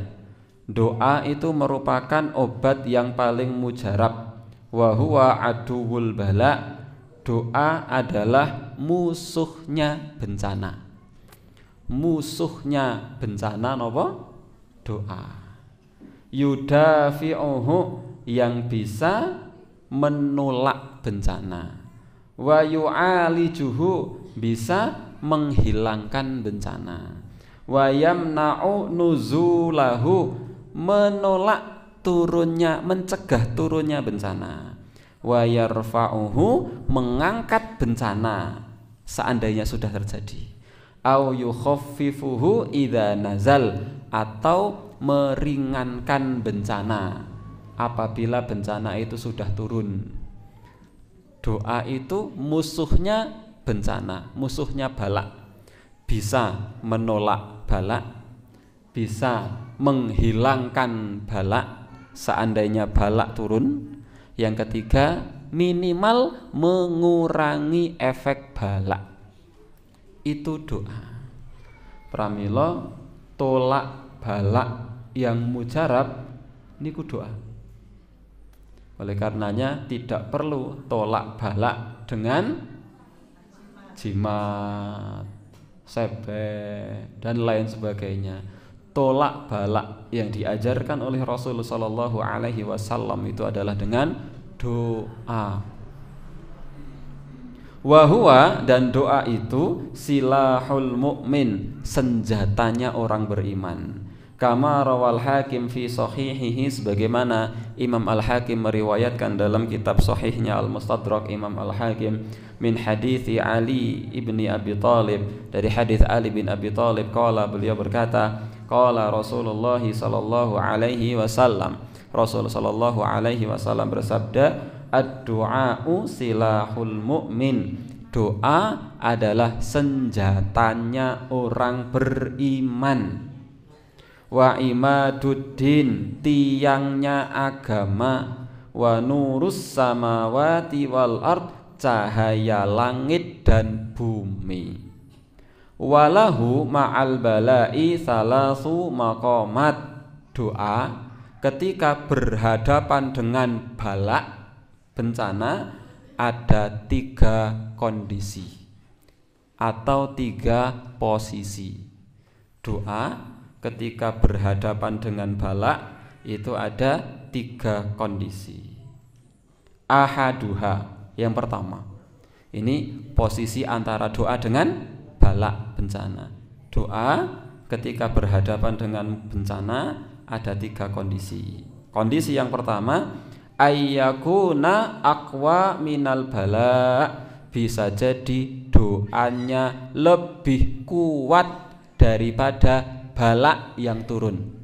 Doa itu merupakan obat yang paling mujarab. Wa huwa aduwul bala. Doa adalah musuhnya bencana. Musuhnya bencana napa? Doa. Yudafi'uhu, yang bisa menolak bencana. Wa yu'alijuhu, bisa menghilangkan bencana. Wa yamna'u nuzulahu, menolak turunnya, mencegah turunnya bencana. Wa yarfa'uhu, mengangkat bencana seandainya sudah terjadi. Au yukhaffifuhu idza nazal, atau meringankan bencana apabila bencana itu sudah turun. Doa itu musuhnya bencana, musuhnya balak. Bisa menolak balak, bisa menghilangkan balak seandainya balak turun. Yang ketiga, minimal mengurangi efek balak. Itu doa. Pramila tolak balak yang mujarab niku doa. Oleh karenanya tidak perlu tolak balak dengan jimat, sebet dan lain sebagainya. Tolak balak yang diajarkan oleh Rasulullah Shallallahu Alaihi Wasallam itu adalah dengan doa. Wahuwa, dan doa itu silahul mu'min, senjatanya orang beriman. Kama rawal Hakim fi sahihihi, sebagaimana Imam Al-Hakim meriwayatkan dalam kitab sahihnya Al-Mustadrak Imam Al-Hakim, min hadithi Ali ibni Abi Talib, dari hadis Ali bin Abi Talib, qala, beliau berkata, qala Rasulullah sallallahu alaihi wasallam, Rasul sallallahu alaihi wasallam bersabda, ad-du'a'u silahul mu'min, doa adalah senjatanya orang beriman. Wa imaduddin, tiangnya agama. Wa nurus samawati wal ard, cahaya langit dan bumi. Walahu ma'al bala'i salasu maqamat, doa ketika berhadapan dengan balak, bencana, ada 3 kondisi atau 3 posisi. Doa ketika berhadapan dengan balak itu ada 3 kondisi. Ahaduha, yang pertama, ini posisi antara doa dengan balak, bencana. Doa ketika berhadapan dengan bencana ada 3 kondisi. Kondisi yang pertama, ayyakuna aqwa minal bala, bisa jadi doanya lebih kuat daripada balak yang turun.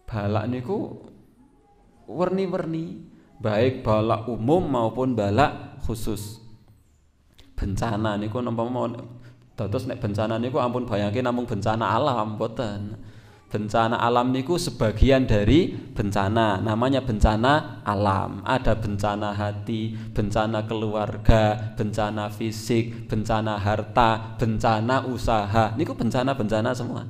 Balak niku werni-werni, baik balak umum maupun balak khusus. Bencana niku napa mawon, dados nek bencana niku ampun bayangke namung bencana alam, mboten. Bencana alam niku sebagian dari bencana, namanya bencana alam. Ada bencana hati, bencana keluarga, bencana fisik, bencana harta, bencana usaha. Niku bencana-bencana semua.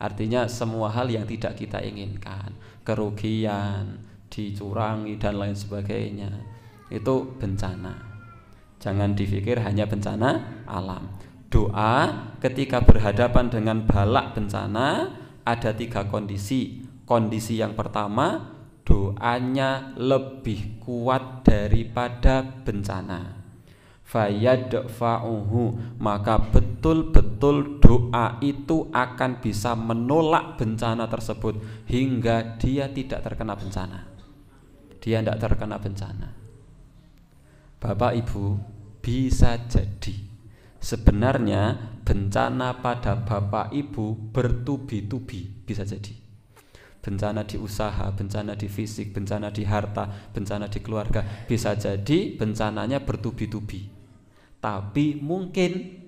Artinya semua hal yang tidak kita inginkan, kerugian, dicurangi dan lain sebagainya, itu bencana. Jangan dipikir hanya bencana alam. Doa ketika berhadapan dengan balak bencana ada 3 kondisi. Kondisi yang pertama, doanya lebih kuat daripada bencana. Fayadfa'uhu, maka betul-betul doa itu akan bisa menolak bencana tersebut hingga dia tidak terkena bencana. Dia tidak terkena bencana. Bapak Ibu, bisa jadi sebenarnya bencana pada Bapak Ibu bertubi-tubi, bisa jadi. Bencana di usaha, bencana di fisik, bencana di harta, bencana di keluarga, bisa jadi bencananya bertubi-tubi. Tapi mungkin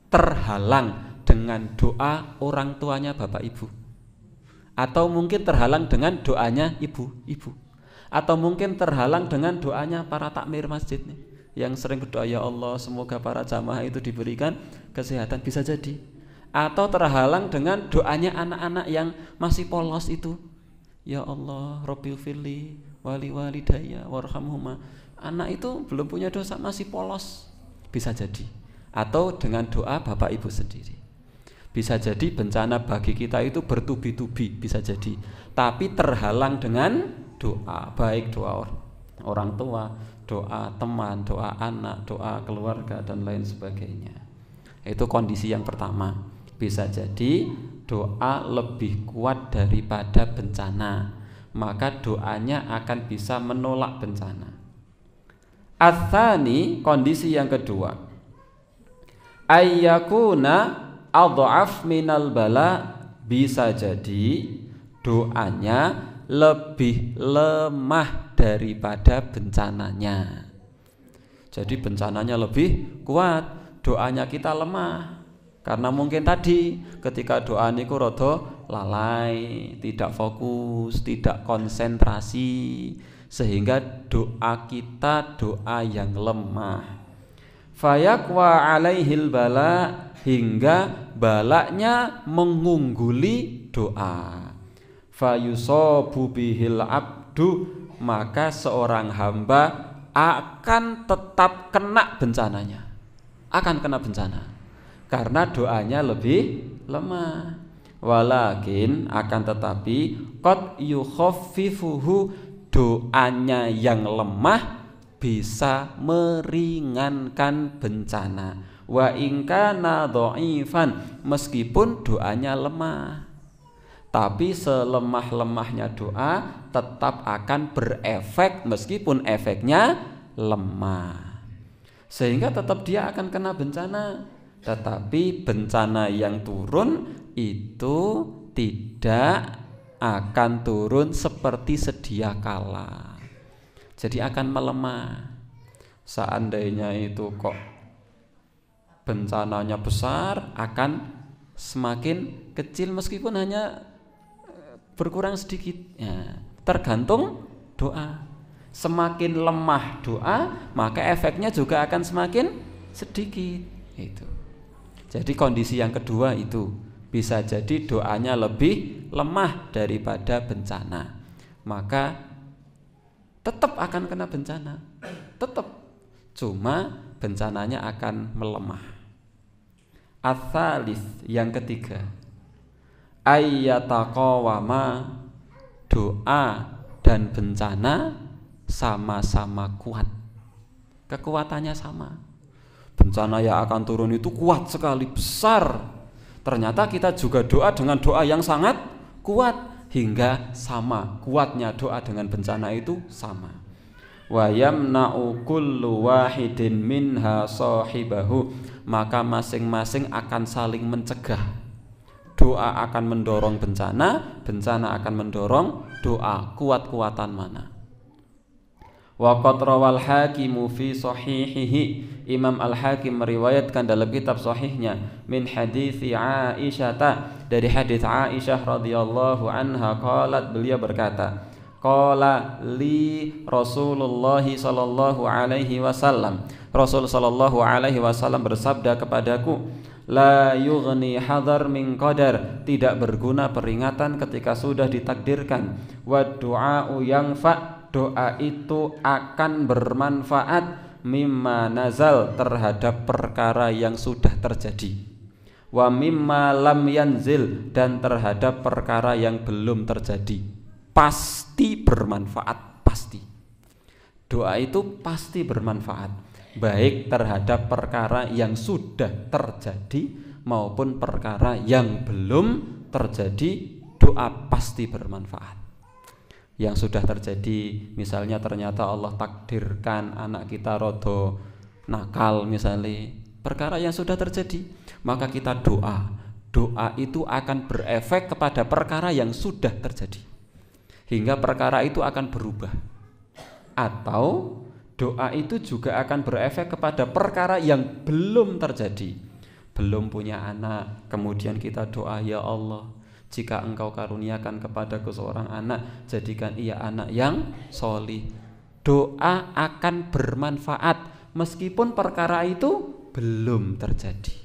terhalang dengan doa orang tuanya Bapak Ibu atau mungkin terhalang dengan doanya ibu-ibu, atau mungkin terhalang dengan doanya para takmir masjid nih, yang sering berdoa, ya Allah semoga para jamaah itu diberikan kesehatan, bisa jadi. Atau terhalang dengan doanya anak-anak yang masih polos itu, ya Allah Rabbil firli wali walidayya warhamhuma. Anak itu belum punya dosa, masih polos, bisa jadi. Atau dengan doa bapak ibu sendiri. Bisa jadi bencana bagi kita itu bertubi-tubi, bisa jadi. Tapi terhalang dengan doa, baik doa orang tua, doa teman, doa anak, doa keluarga, dan lain sebagainya. Itu kondisi yang pertama. Bisa jadi doa lebih kuat daripada bencana, maka doanya akan bisa menolak bencana. Ats-tsani, kondisi yang kedua, ayyakuna adhaf minal bala, bisa jadi doanya lebih lemah daripada bencananya. Jadi bencananya lebih kuat, doanya kita lemah. Karena mungkin tadi ketika doa niku rada lalai, tidak fokus, tidak konsentrasi, sehingga doa kita doa yang lemah. Fayaqwa alaihil bala, hingga balaknya mengungguli doa. Fayusabu bihil abdu, maka seorang hamba akan tetap kena bencananya, akan kena bencana karena doanya lebih lemah. Walakin, akan tetapi, qad yukhaffifuhu, doanya yang lemah bisa meringankan bencana. Wa in kana dhaifan, meskipun doanya lemah, tapi selemah-lemahnya doa tetap akan berefek meskipun efeknya lemah, sehingga tetap dia akan kena bencana. Tetapi bencana yang turun itu tidak akan turun seperti sedia kala, jadi akan melemah. Seandainya itu kok bencananya besar, akan semakin kecil meskipun hanya berkurang sedikit ya, tergantung doa. Semakin lemah doa, maka efeknya juga akan semakin sedikit. Itu. Jadi kondisi yang kedua itu, bisa jadi doanya lebih lemah daripada bencana, maka tetap akan kena bencana, tetap, cuma bencananya akan melemah. Ats-tsalits, yang ketiga, ayyataqawama, doa dan bencana sama-sama kuat, kekuatannya sama. Bencana yang akan turun itu kuat sekali, besar. Ternyata kita juga doa dengan doa yang sangat kuat, hingga sama kuatnya doa dengan bencana itu sama. Wa yamna'u kullu wahidin minha sahibahu, maka masing-masing akan saling mencegah. Doa akan mendorong bencana, bencana akan mendorong doa. Kuat-kuatan mana? Wa qad rawal hakimu fi sahihihi, Imam Al-Hakim meriwayatkan dalam kitab sahihnya, min hadithi Aisyah, dari hadits Aisyah radhiyallahu anha, qalat, beliau berkata, qala li Rasulullah sallallahu alaihi wasallam, Rasul sallallahu alaihi wasallam bersabda kepadaku, la yughni hadar min qadar, tidak berguna peringatan ketika sudah ditakdirkan. Wa du'a'u yanfa, doa itu akan bermanfaat, mimma nazal, terhadap perkara yang sudah terjadi. Wa mimma lam yanzil, dan terhadap perkara yang belum terjadi. Pasti bermanfaat, pasti. Doa itu pasti bermanfaat, baik terhadap perkara yang sudah terjadi maupun perkara yang belum terjadi. Doa pasti bermanfaat. Yang sudah terjadi, misalnya ternyata Allah takdirkan anak kita rodo nakal misalnya, perkara yang sudah terjadi, maka kita doa. Doa itu akan berefek kepada perkara yang sudah terjadi, hingga perkara itu akan berubah. Atau doa itu juga akan berefek kepada perkara yang belum terjadi. Belum punya anak, kemudian kita doa, ya Allah Jika engkau karuniakan kepadaku seorang anak, jadikan ia anak yang solih. Doa akan bermanfaat meskipun perkara itu belum terjadi.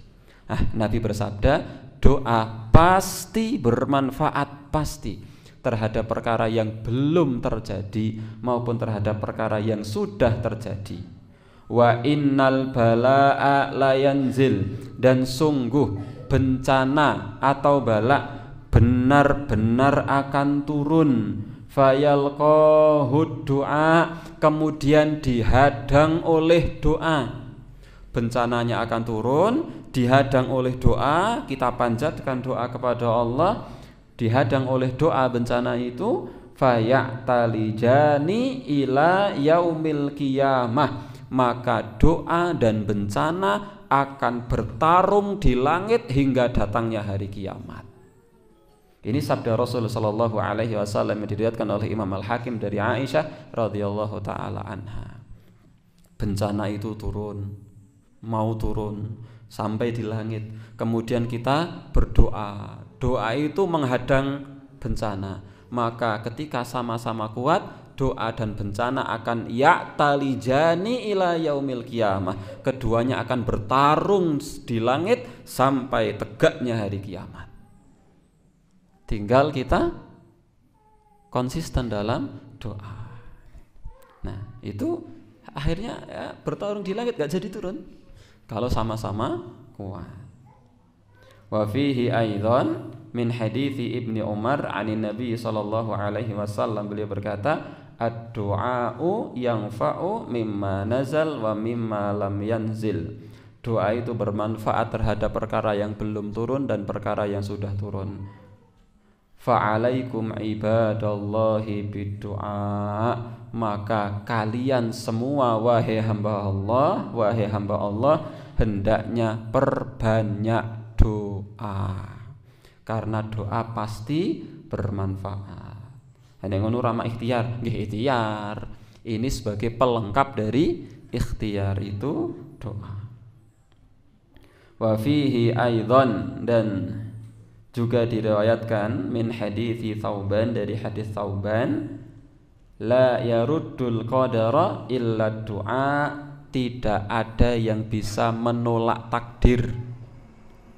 Nabi bersabda, doa pasti bermanfaat, pasti, terhadap perkara yang belum terjadi maupun terhadap perkara yang sudah terjadi. Wa innal balaa layanzil, dan sungguh bencana atau bala benar-benar akan turun. Fayalqahud doa, kemudian dihadang oleh doa. Bencananya akan turun, dihadang oleh doa. Kita panjatkan doa kepada Allah, dihadang oleh doa bencana itu. Faya'talijani ila yaumil qiyamah, maka doa dan bencana akan bertarung di langit hingga datangnya hari kiamat. Ini sabda Rasulullah sallallahu alaihi wasallam yang diriwayatkan oleh Imam Al-Hakim dari Aisyah radhiyallahu taala anha. Bencana itu turun, mau turun sampai di langit. Kemudian kita berdoa. Doa itu menghadang bencana. Maka ketika sama-sama kuat, doa dan bencana akan ya'talijani ila yaumil qiyamah. Keduanya akan bertarung di langit sampai tegaknya hari kiamat. Tinggal kita konsisten dalam doa. Nah, itu akhirnya bertarung di langit, gak jadi turun kalau sama-sama kuat. Wa fihi aidan min hadithi Ibni Umar anin Nabi sallallahu alaihi wasallam, beliau berkata, ad-du'a'u yanfa'u mimma nazal wa mimma lam yanzil. Doa itu bermanfaat terhadap perkara yang belum turun dan perkara yang sudah turun. Fa'alaikum ibadallahi biddu'a, maka kalian semua wahai hamba Allah hendaknya perbanyak doa, karena doa pasti bermanfaat. Hanya ngono rama ikhtiar, nggih ikhtiar. Ini sebagai pelengkap dari ikhtiar itu doa. Wa fihi aidan, dan juga diriwayatkan min hadithi Thauban, dari hadis Thauban, la yaruddul qadara illa du'a, tidak ada yang bisa menolak takdir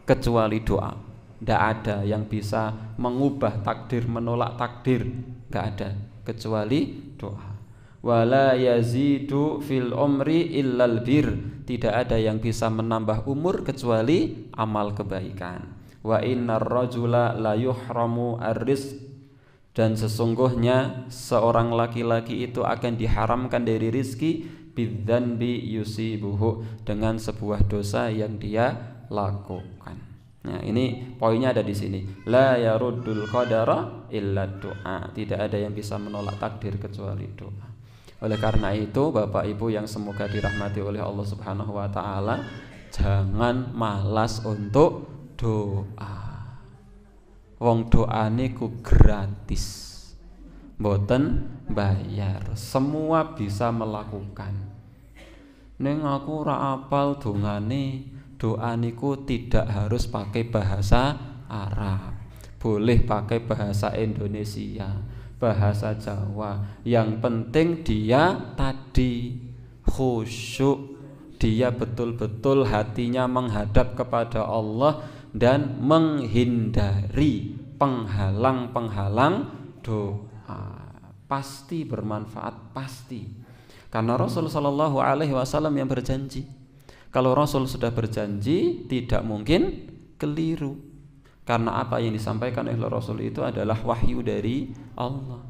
kecuali doa. Tidak ada yang bisa mengubah takdir, menolak takdir, tidak ada kecuali doa. Wala yazidu fil umri illal bir, tidak ada yang bisa menambah umur kecuali amal kebaikan. Wa innar rajula la yuhramu ar-rizq, dan sesungguhnya seorang laki-laki itu akan diharamkan dari rizki bidzanbi yusibuhu, dengan sebuah dosa yang dia lakukan. Nah, ini poinnya ada di sini. La yaruddul qadara illa du'a, tidak ada yang bisa menolak takdir kecuali doa. Oleh karena itu, Bapak Ibu yang semoga dirahmati oleh Allah Subhanahu wa taala, jangan malas untuk doa. Wong doane ku gratis, mboten bayar, semua bisa melakukan. Ning aku ora apal dongane, doa niku tidak harus pakai bahasa Arab, boleh pakai bahasa Indonesia, bahasa Jawa. Yang penting dia tadi khusyuk, dia betul-betul hatinya menghadap kepada Allah dan menghindari penghalang-penghalang doa. Pasti bermanfaat, pasti. Karena Rasul sallallahu alaihi wasallam yang berjanji. Kalau Rasul sudah berjanji, tidak mungkin keliru. Karena apa yang disampaikan oleh Rasul itu adalah wahyu dari Allah.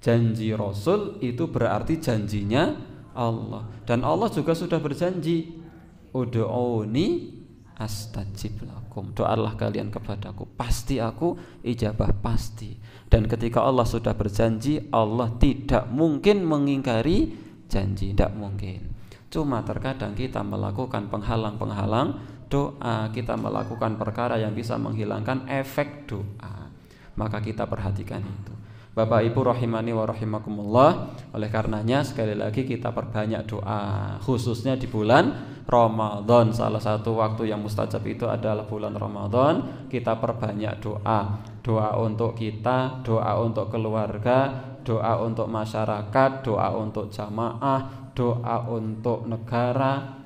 Janji Rasul itu berarti janjinya Allah. Dan Allah juga sudah berjanji, ud'uni astajib lakum, doalah kalian kepadaku, pasti aku ijabah, pasti. Dan ketika Allah sudah berjanji, Allah tidak mungkin mengingkari janji, tidak mungkin. Cuma terkadang kita melakukan penghalang-penghalang doa, kita melakukan perkara yang bisa menghilangkan efek doa. Maka kita perhatikan itu. Bapak Ibu rahimani wa rahimakumullah, oleh karenanya sekali lagi kita perbanyak doa, khususnya di bulan Ramadan. Salah satu waktu yang mustajab itu adalah bulan Ramadan. Kita perbanyak doa, doa untuk kita, doa untuk keluarga, doa untuk masyarakat, doa untuk jamaah, doa untuk negara,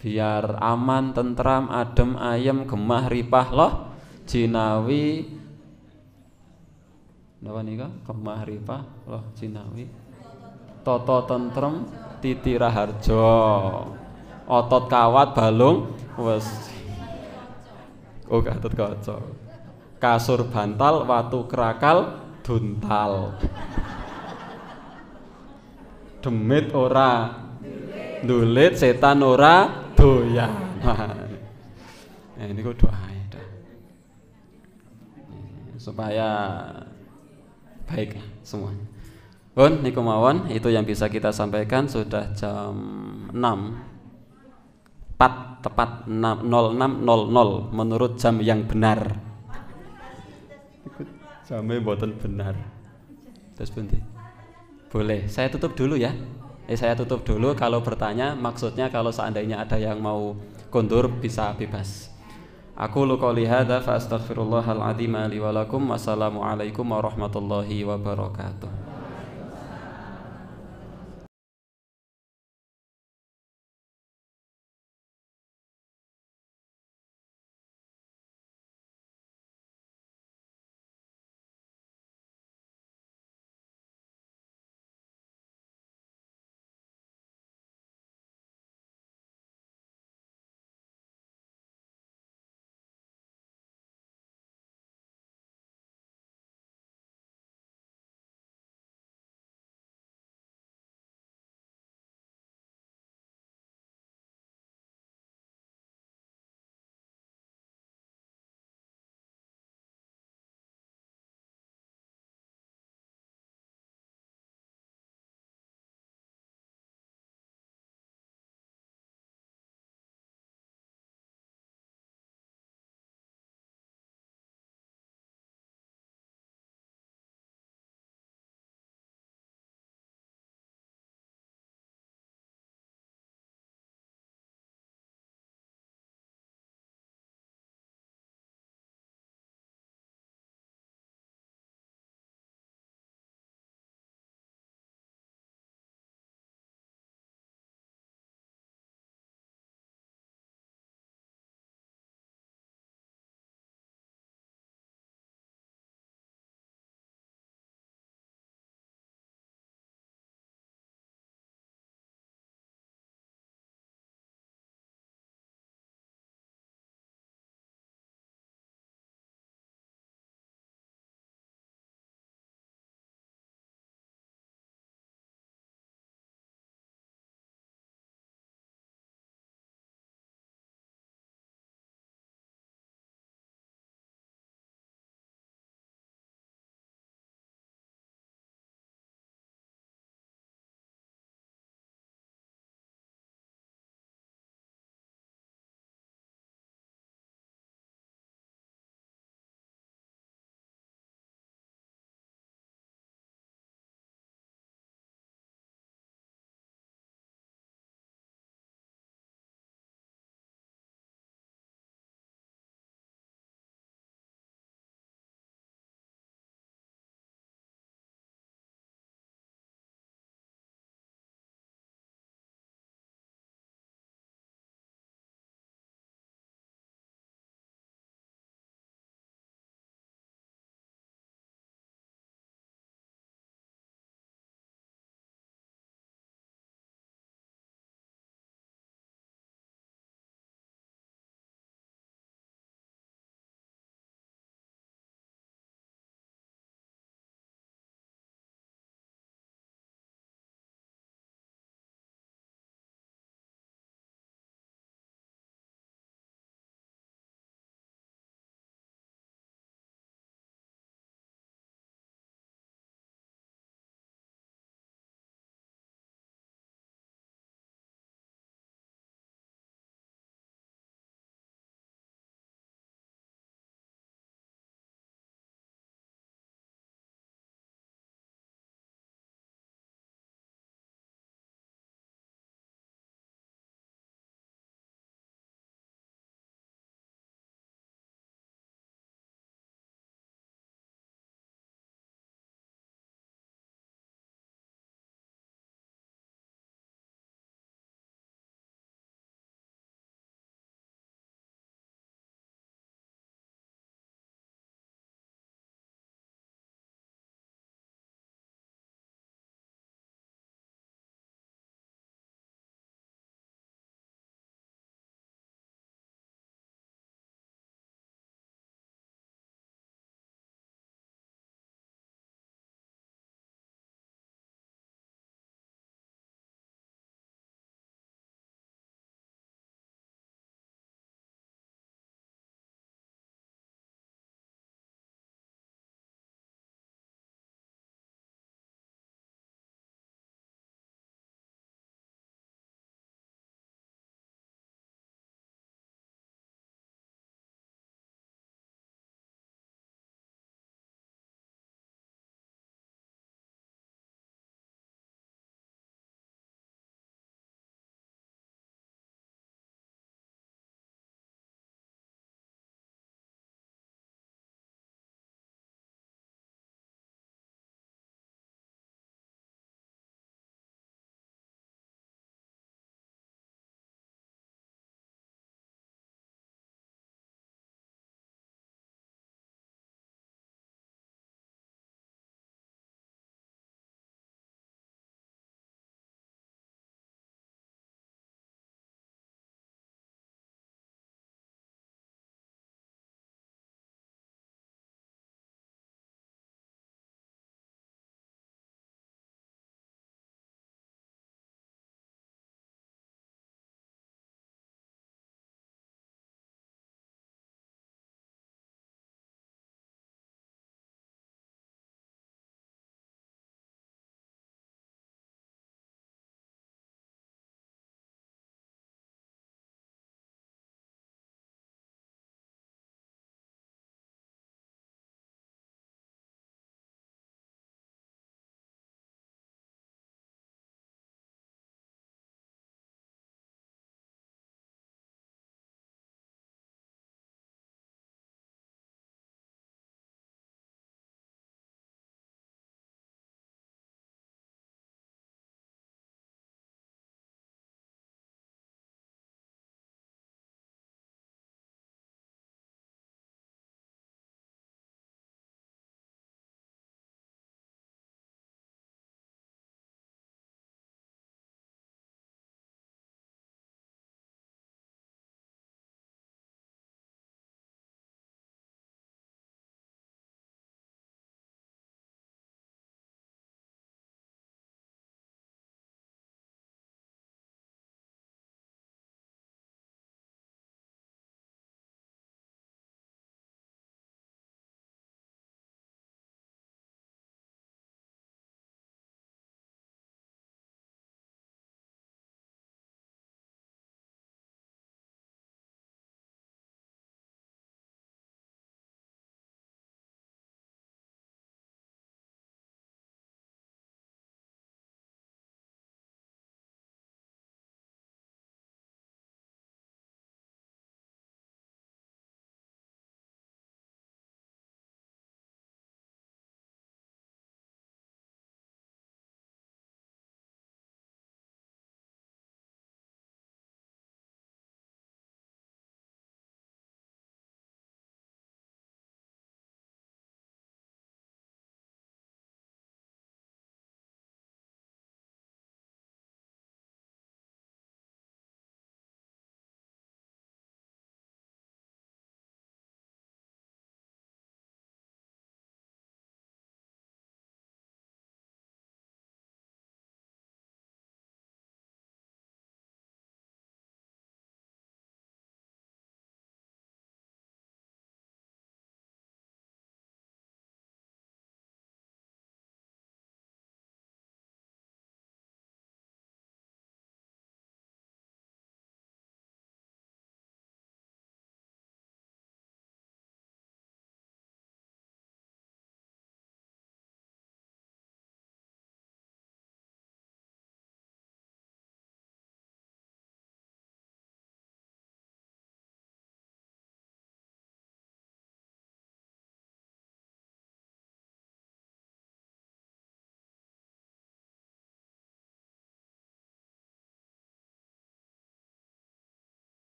biar aman, tentram, adem, ayem, gemah, ripah loh, jinawi. Napa nika? Gemah ripah loh jinawi. Toto tentrem, titi raharjo. Otot kawat balung wes. Oh Gatot Kaca. Kasur bantal, watu kerakal, duntal. Demit ora ndulit, setan ora doyan. Nah, ini kok doa ya, supaya baik semuanya. Pun niku mawon itu yang bisa kita sampaikan. Sudah jam 6 tepat 06.00 menurut jam yang benar. Jamnya mboten benar. Terus bunti. Boleh, saya tutup dulu ya. Saya tutup dulu. Kalau bertanya, maksudnya kalau seandainya ada yang mau kondur bisa bebas. Aku qouli hadza fa astaghfirullahal azim li wa lakum. Wassalamualaikum warahmatullahi wabarakatuh.